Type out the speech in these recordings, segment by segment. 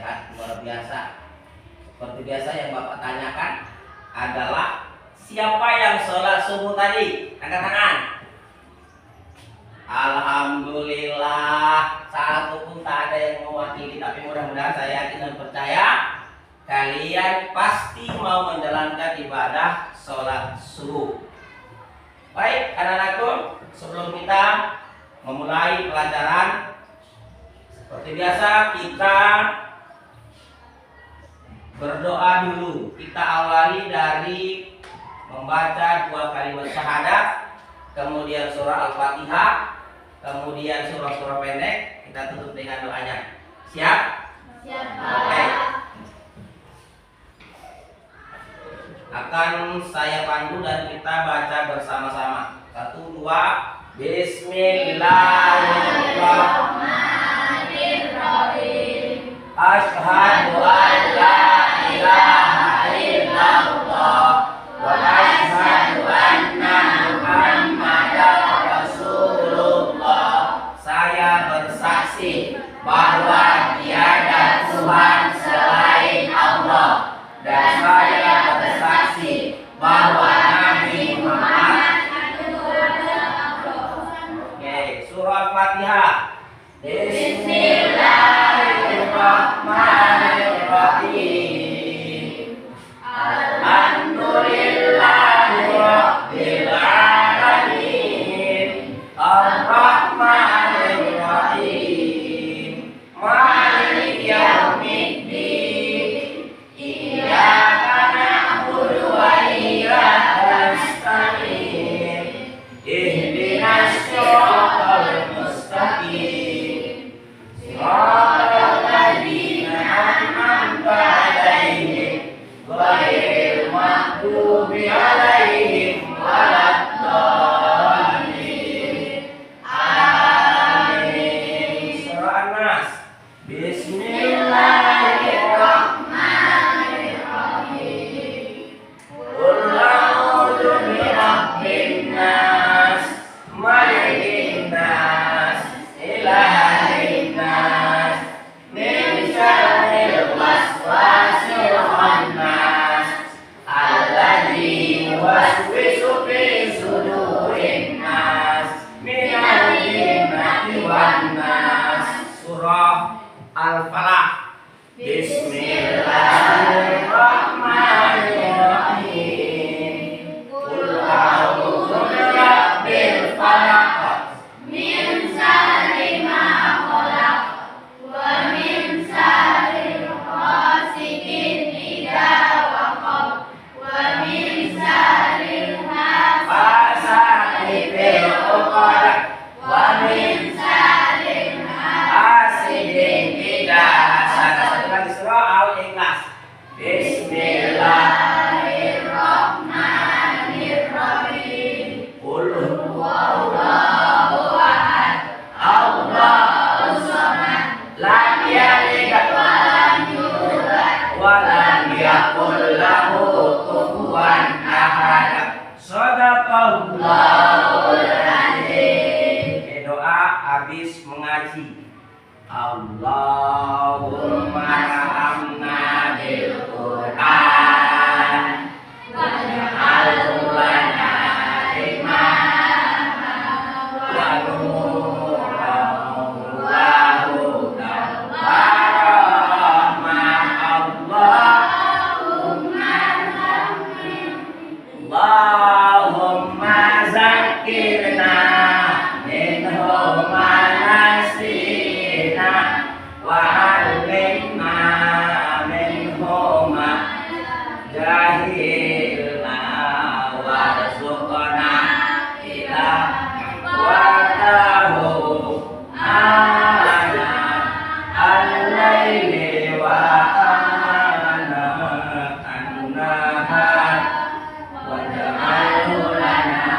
sehat luar biasa. Seperti biasa yang Bapak tanyakan adalah siapa yang sholat subuh tadi? Angkat tangan. Alhamdulillah, satu pun tak ada yang mewakili, tapi mudah-mudahan saya yakin dan percaya kalian pasti mau menjalankan ibadah sholat subuh. Baik anak-anakku, sebelum kita memulai pelajaran, seperti biasa kita berdoa dulu. Kita awali dari membaca 2 kalimat syahadat, kemudian surah Al-Fatihah, kemudian surah-surah pendek. Kita tutup dengan doanya. Siap? Siap. Oke. Akan saya pandu dan kita baca bersama-sama. 1, 2, Bismillahirrahmanirrahim. Asyhadu an la ilaha illallah wa asyhadu anna Muhammadar Rasulullah. Saya bersaksi bahwa tiada Tuhan selain Allah, dan saya bersaksi bahwa Nabi Muhammad. Oke, surah Fatihah. Bismillahirrahmanirrahim. Alhamdulillahirabbil alamin. Ar-Rahmanir-Rahim. Maliki yaumiddin. Iyyaka na'budu wa iyyaka nasta'in. Ihdinas siratal mustaqim. Siratal ladzina an'amta 'alaihim ghairil maghdubi 'alaihim waladdallin. Amin. Surah An-Nas. Bismillahirrahmanirrahim. Qul a'udzu birabbin nas, malikin nas, ilahin nas, min syarril waswasil khannas, alladzi yuwaswisu fi sudurin nas, minal jinnati wan nas. Surah Al-Falah. Bismillahirrahmanirrahim. Qul a'udzu birabbil falaq, Min syarri ma khalaq, wa min syarri ghasiqin idza waqab, wa min syarri Fasati fil uqad, wa min syarri hasidin idza hasad. Satu lagi surah Al-Ikhlas. Bismillahirrahmanirrahim. Qul Huwallahu ahad, Allahu samad, lam yalid wa lam yulad, wa lam yakul lahu kufuwan ahad. Shadaqallahul azim. Doa habis mengaji. Allahumma rahamna bil Qur'an waj'alhu lana imaman wa nuran wa hudan wa rahmah. Allahumma zakirna minhu ma nasina wa 'allimna minhu ma jahilna warzuqna tilawatahu ana al-laili wa ana an-nahar waj'alhu lana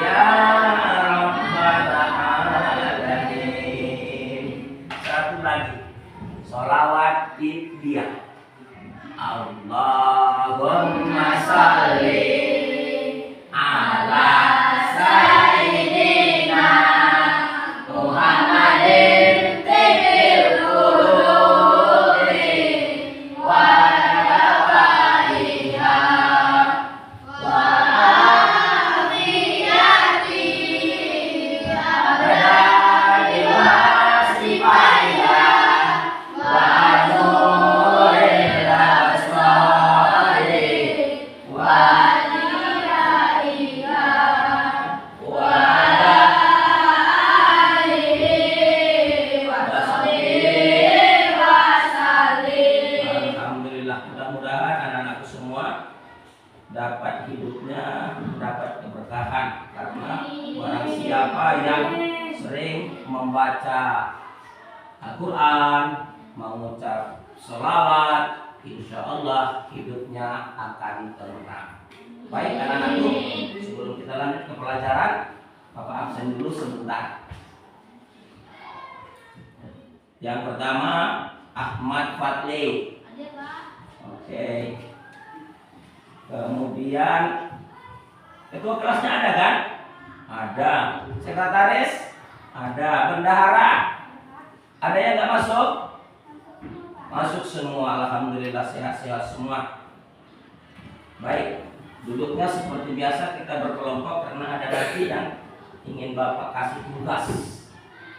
ya rabbal alamin. Satu lagi, sholawat dia. Allahumma sholli ala sayyidina Muhammadin Al-Quran, mengucap sholawat, insya Allah hidupnya akan tenang. Baik anak-anakku, sebelum kita lanjut ke pelajaran, Bapak absen dulu sebentar. Yang pertama Ahmad Fadli. Oke. Kemudian ketua kelasnya ada kan? Ada. Sekretaris? Ada. Bendahara? Ada yang nggak masuk? Masuk semua. Alhamdulillah sehat-sehat semua. Baik. Duduknya seperti biasa, kita berkelompok karena ada lagi yang ingin Bapak kasih tugas.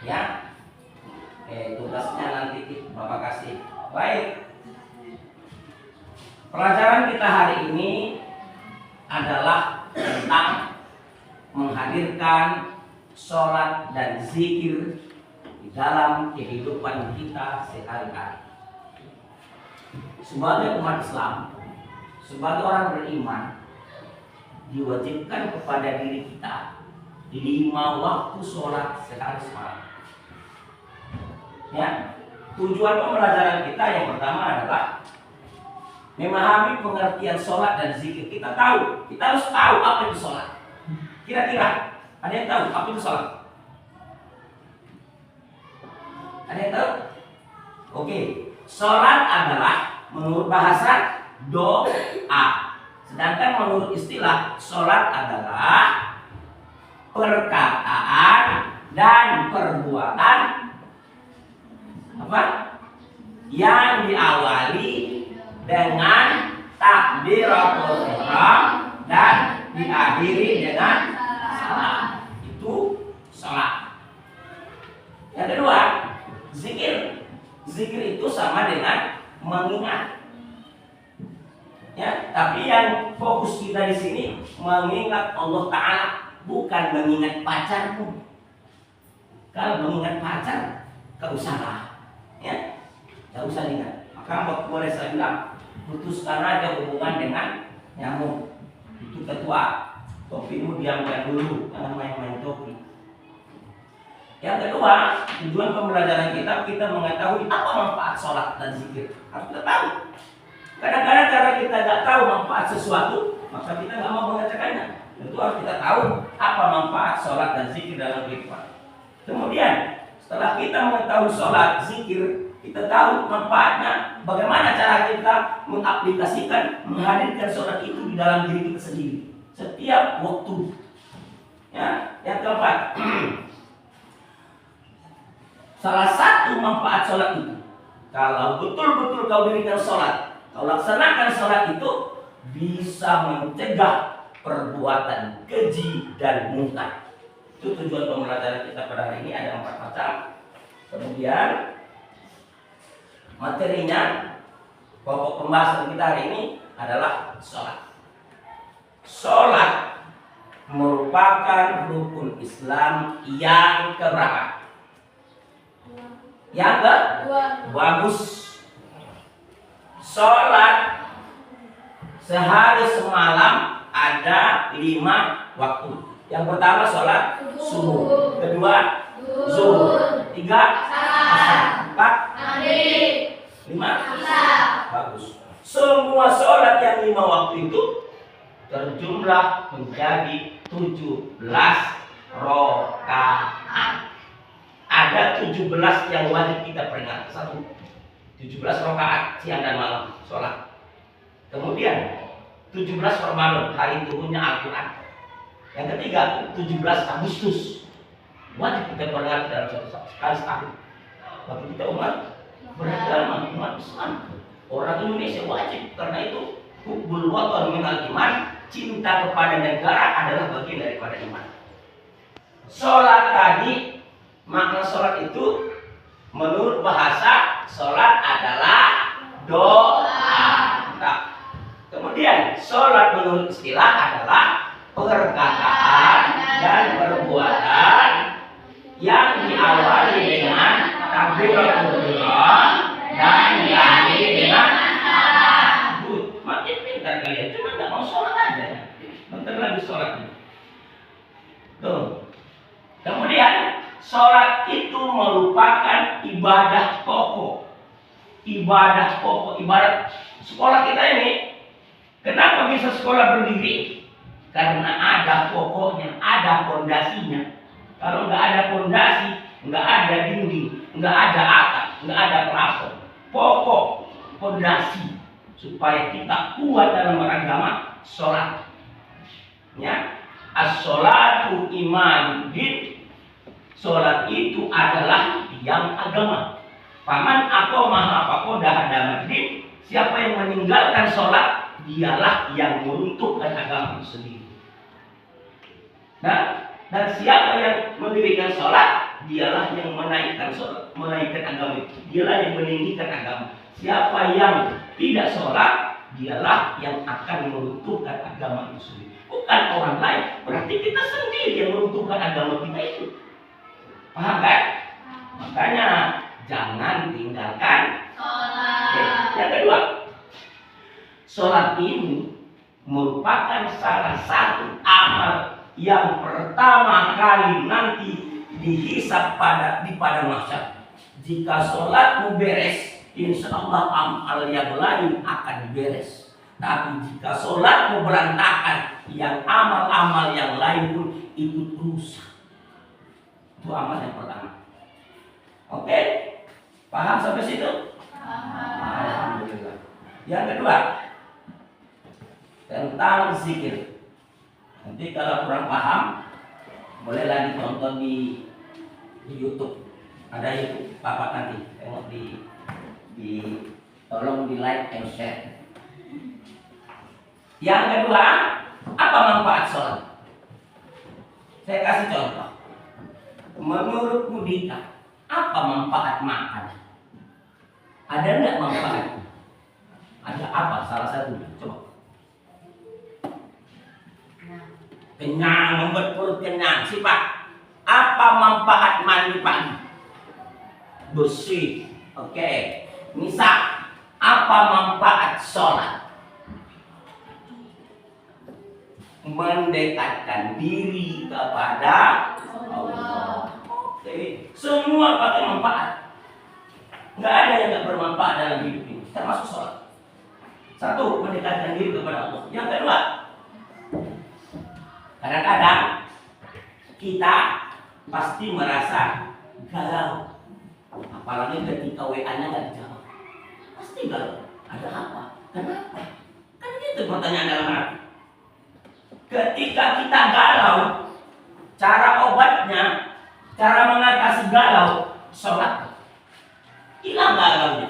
Ya. Tugasnya nanti Bapak kasih. Baik. Pelajaran kita hari ini adalah tentang menghadirkan sholat dan zikir di dalam kehidupan kita sehari-hari. Sebagai umat Islam, sebagai orang beriman, diwajibkan kepada diri kita 5 waktu sholat sehari semalam. Ya, tujuan pembelajaran kita yang pertama adalah memahami pengertian sholat dan zikir. Kita harus tahu apa itu sholat. Kira-kira ada yang tahu apa itu sholat? Ada yang tahu? Oke, sholat adalah menurut bahasa doa. Sedangkan menurut istilah sholat adalah perkataan dan perbuatan apa? Yang diawali dengan takbiratul ihram dan diakhiri dengan salam. Itu salat. Yang kedua, zikir. Zikir itu sama dengan mengingat. Ya, tapi yang fokus kita di sini mengingat Allah Ta'ala, bukan mengingat pacarmu. Kalau mengingat pacar, gak usah lah. Ya, gak usah ingat. Maka boleh saya bilang, putuskan aja hubungan dengan nyamuk. Itu ketua. Topimu diamkan dulu, jangan main-main topi. Yang kedua, tujuan pembelajaran kita mengetahui apa manfaat sholat dan zikir. Harus kita tahu. Kadang-kadang karena kita nggak tahu manfaat sesuatu, maka kita nggak mau mengerjakannya. Tentu harus kita tahu apa manfaat sholat dan zikir dalam kehidupan. Kemudian, setelah kita mengetahui sholat, zikir, kita tahu manfaatnya, bagaimana cara kita mengaplikasikan, menghadirkan sholat itu di dalam diri kita sendiri setiap waktu. Ya, yang keempat, salah satu manfaat sholat itu, kalau betul-betul kau dirikan sholat, kau laksanakan sholat itu bisa mencegah perbuatan keji dan munkar. Itu tujuan pembelajaran kita pada hari ini, ada 4 macam. Kemudian materinya, pokok pembahasan kita hari ini adalah sholat. Sholat merupakan rukun Islam yang keberapa? Yang kedua. Bagus. Sholat sehari semalam ada 5 waktu. Yang pertama sholat subuh, kedua zuhur, 3 asar, 4 maghrib, 5 isya. Bagus. Semua sholat yang 5 waktu itu terjumlah menjadi 17 rakaat. Ada 17 yang wajib kita peringati. 17 rakaat siang dan malam sholat. Kemudian 17 Ramadan, hari turunnya Al-Quran. Yang ketiga 17 Agustus, wajib kita peringati dalam sekali setahun. Bagi kita umat beragama, umat Islam, orang Indonesia wajib, karena itu hubbul watan minal iman, cinta kepada negara adalah bagian daripada iman. Sholat tadi, makna sholat itu menurut bahasa, sholat adalah doa. Nah, kemudian sholat menurut istilah adalah perkataan dan perbuatan yang diawali dengan takbiratul ihram dan diakhiri dengan salam. Makin pintar kalian, cuma nggak mau sholat aja. Bentar lagi sholatnya. Tuh. Kemudian sholat itu merupakan ibadah ibadah pokok. Ibadah pokok, ibarat sekolah kita ini. Kenapa bisa sekolah berdiri? Karena ada pokoknya, ada pondasinya. Kalau nggak ada pondasi, nggak ada dinding, nggak ada atap, nggak ada plafon. Pokok, pondasi supaya kita kuat dalam beragama, sholat. Ya, as-sholatu imaduddin. Sholat itu adalah tiang agama. Paman aqomah faqad hadamaddin. Siapa yang meninggalkan sholat, dialah yang meruntuhkan agama itu sendiri. Nah, dan siapa yang mendirikan sholat, dialah yang menaikkan sholat, menaikkan agama itu. Dialah yang meninggikan agama. Siapa yang tidak sholat, dialah yang akan meruntuhkan agama itu sendiri. Bukan orang lain. Berarti kita sendiri yang meruntuhkan agama kita itu. Paham kan? Makanya jangan tinggalkan sholat. Oke. Yang kedua, sholat ini merupakan salah satu amal yang pertama kali nanti dihisab di padang mahsyar. Jika sholatmu beres, insya Allah amal yang lain akan beres. Tapi jika sholatmu berantakan, yang amal-amal yang lain pun ikut rusak. Itu amal yang pertama. Oke, paham sampai situ? Alhamdulillah. Yang kedua, tentang zikir. Nanti kalau kurang paham, bolehlah ditonton di YouTube. Ada YouTube, Bapak nanti tengok tolong di like and share. Yang kedua, apa manfaat sholat? Saya kasih contoh. Menurut Mudita, apa manfaat makan? Ada nggak manfaatnya? Ada apa? Salah satunya, coba. Kenyang, membuat perut kenyang. Si Pak, apa manfaat mandi pagi? Bersih. Oke. Misal, apa manfaat sholat? Mendekatkan diri kepada Allah. Oke. Semua pakai manfaat. Nggak ada yang nggak bermanfaat dalam hidup ini, termasuk sholat. Satu, mendekatkan diri kepada Allah. Yang kedua, kadang-kadang kita pasti merasa galau, apalagi ketika WA-nya nggak dijawab. Pasti galau. Ada apa? Kenapa? Kan itu pertanyaan dalam hati. Ketika kita galau, cara obatnya, cara mengatasi galau, sholat. Hilang galaunya.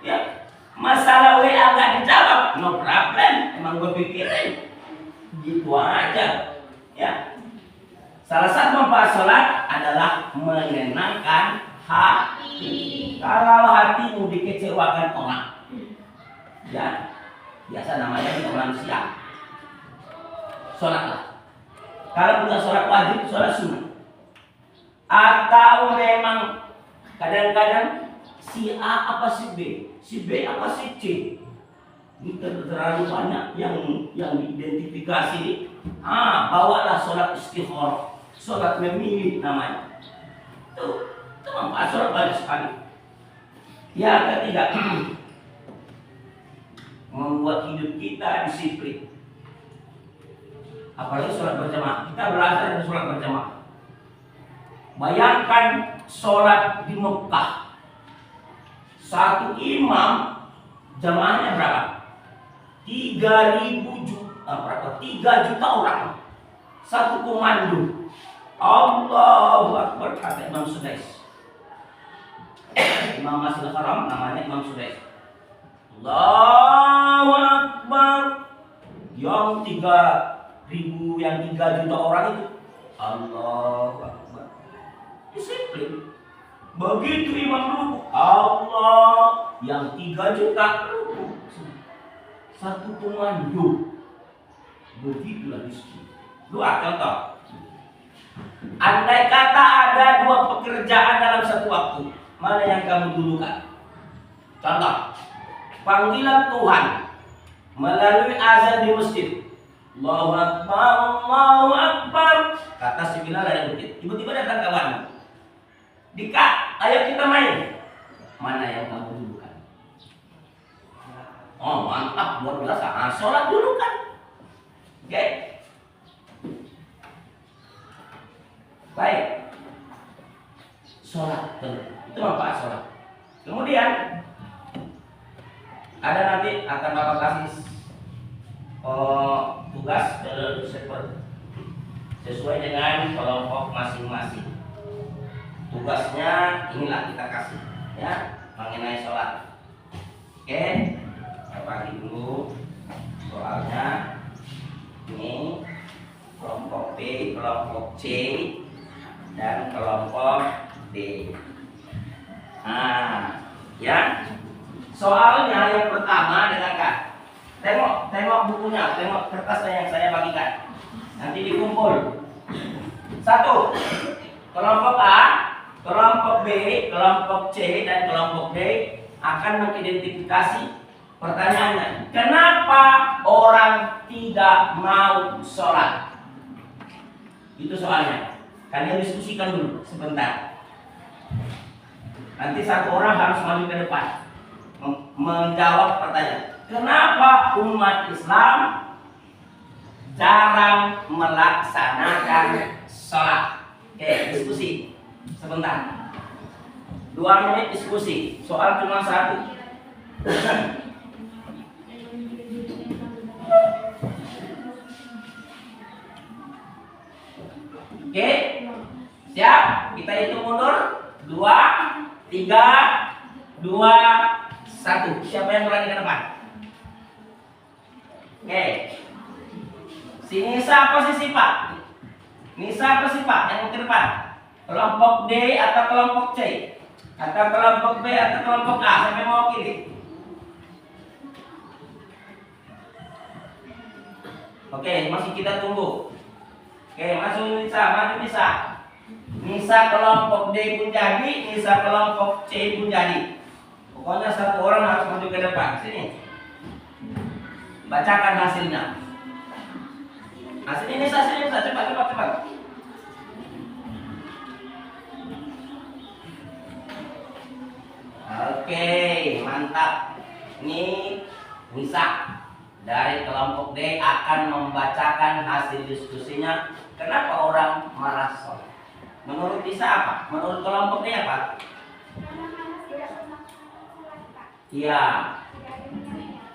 Ya, masalah WA nggak dijawab, no problem. Emang gue pikirin. Gitu aja. Ya. Salah satu manfaat sholat adalah menenangkan hati. Kalau hatimu dikecewakan orang, ya biasa namanya kita manusia. Sholatlah. Kalau bukan sholat wajib, sholat sunnah. Atau memang kadang-kadang si A apa si B, si B apa si C. Ini terlalu banyak yang diidentifikasi. Bawalah sholat istikharah, sholat memilih namanya. Itu manfaat sholat banyak sekali. Yang ketiga, membuat hidup kita disiplin. Apalagi sholat berjamaah. Kita belajar dari sholat berjamaah. Bayangkan sholat di Mekah. Satu imam jamaahnya berapa? 3 juta orang. Satu komando. Allahu Akbar, kata Imam Sudais. Imam Masjidil Haram namanya Imam Sudais. Allahu Akbar. Yang 3 juta orang itu. Allahu Akbar. Disiplin. Begitu imam ruku, Allah, yang 3 juta ruku. Satu komando. Begitulah disiplin. Dua contoh. Andai kata ada 2 pekerjaan dalam satu waktu, mana yang kamu dulukan? Contoh, panggilan Tuhan melalui azan di masjid. Allahu Akbar, Allahu Akbar. Kata si Bilal ada bukit. Tiba-tiba datang kawan. Dika, ayo kita main. Mana yang kamu dulukan? Oh mantap, luar biasa. Nah, sholat dulu kan. Oke. Baik. Sholat. Itu manfaat sholat. Kemudian ada nanti akan Bapak kasih tugas sesuai dengan kelompok masing-masing. Tugasnya inilah kita kasih ya mengenai sholat. Oke, saya bagi dulu soalnya. Ini kelompok B, kelompok C, dan kelompok D. Nah, ya soalnya yang pertama dengarkan. Tengok bukunya, tengok kertasnya yang saya bagikan. Nanti dikumpul. 1. Kelompok A, kelompok B, kelompok C, dan kelompok D akan mengidentifikasi pertanyaannya. Kenapa orang tidak mau sholat? Itu soalnya. Kalian diskusikan dulu sebentar. Nanti satu orang harus maju ke depan menjawab pertanyaan. Kenapa umat Islam jarang melaksanakan sholat? Oke, diskusi sebentar. 2 menit diskusi. Soal cuma 1. Oke, siap? Kita hitung mundur. 2, 3, 2, 1. Siapa yang berani ke depan? Oke. Si Nisa apa si Pak? Nisa apa si Pak yang ke depan? Kelompok D atau kelompok C? Atau kelompok B atau kelompok A? Siapa yang mau pilih? Oke, masih kita tunggu. Oke, masuk Nisa, maju Nisa. Nisa kelompok D pun jadi, Nisa kelompok C pun jadi. Pokoknya satu orang harus maju ke depan. Sini. Bacakan hasilnya. Hasilnya Nisa, sini Nisa, cepat. Oke, mantap. Ini Nisa dari kelompok D akan membacakan hasil diskusinya. Kenapa orang marah sholat? Menurut Nisa apa? Menurut kelompok D apa? Iya,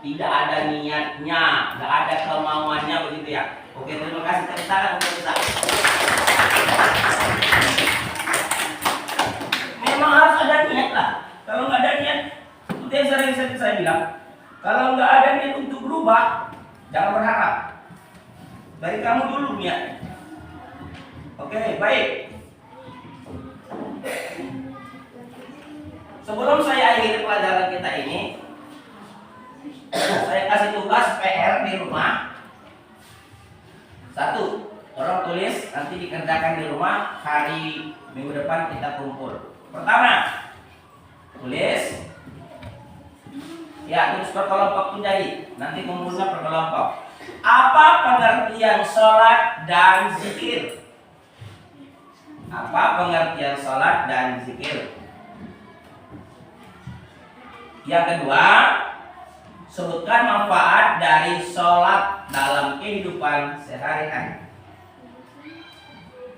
tidak ada niatnya, tidak ada kemauannya, begitu ya. Oke, terima kasih. Tepuk tangan untuk Nisa. Memang harus ada niat lah. Kalau nggak ada niat, itu yang sering saya bilang. Kalau nggak ada niat untuk berubah, jangan berharap. Dari kamu dulu niat. Oke, baik. Sebelum saya akhiri pelajaran kita ini, saya kasih tugas PR di rumah. 1, orang tulis, nanti dikerjakan di rumah. Hari minggu depan kita kumpul. Pertama, tulis. Ya, tulis per kelompok pun jadi. Nanti kumpulnya per kelompok. Apa pengertian sholat dan zikir? Apa pengertian sholat dan zikir? Yang kedua, sebutkan manfaat dari sholat dalam kehidupan sehari-hari.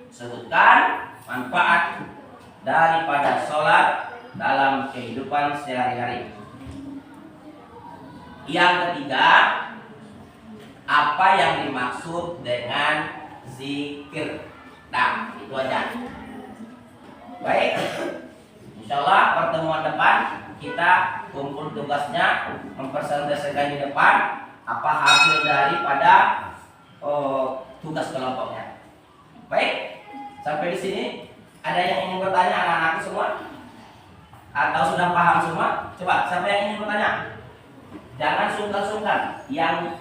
Sebutkan manfaat daripada sholat dalam kehidupan sehari-hari. Yang ketiga, apa yang dimaksud dengan zikir? Nah, itu aja. Baik, insyaallah pertemuan depan kita kumpul tugasnya, mempresentasikan di depan apa hasil daripada tugas kelompoknya. Baik, sampai di sini ada yang ingin bertanya anak-anakku semua? Atau sudah paham semua? Coba, siapa yang ingin bertanya? Jangan sungkan-sungkan. Yang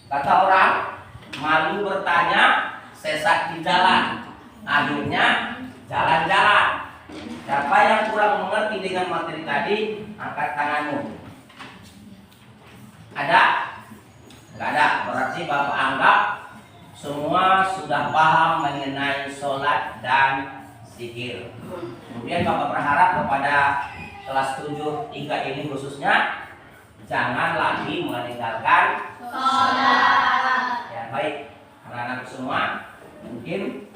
kata orang malu bertanya, sesat di jalan. Akhirnya jalan-jalan. Siapa yang kurang mengerti dengan materi tadi, angkat tanganmu. Ada? Enggak ada. Berarti Bapak anggap semua sudah paham mengenai sholat dan zikir. Kemudian Bapak berharap kepada kelas 7 IKA ini khususnya jangan lagi meninggalkan sholat. ya. Baik anak-anak semua, mungkin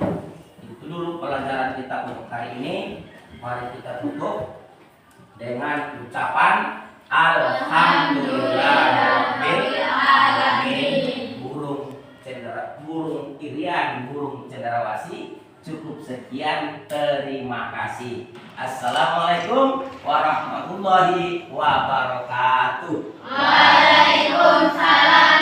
itu dulu pelajaran kita untuk hari ini. Mari kita tutup dengan ucapan Alhamdulillahirabbil alamin. Burung irian, burung cendrawasih. Cukup sekian, terima kasih. Assalamualaikum warahmatullahi wabarakatuh. Waalaikumsalam.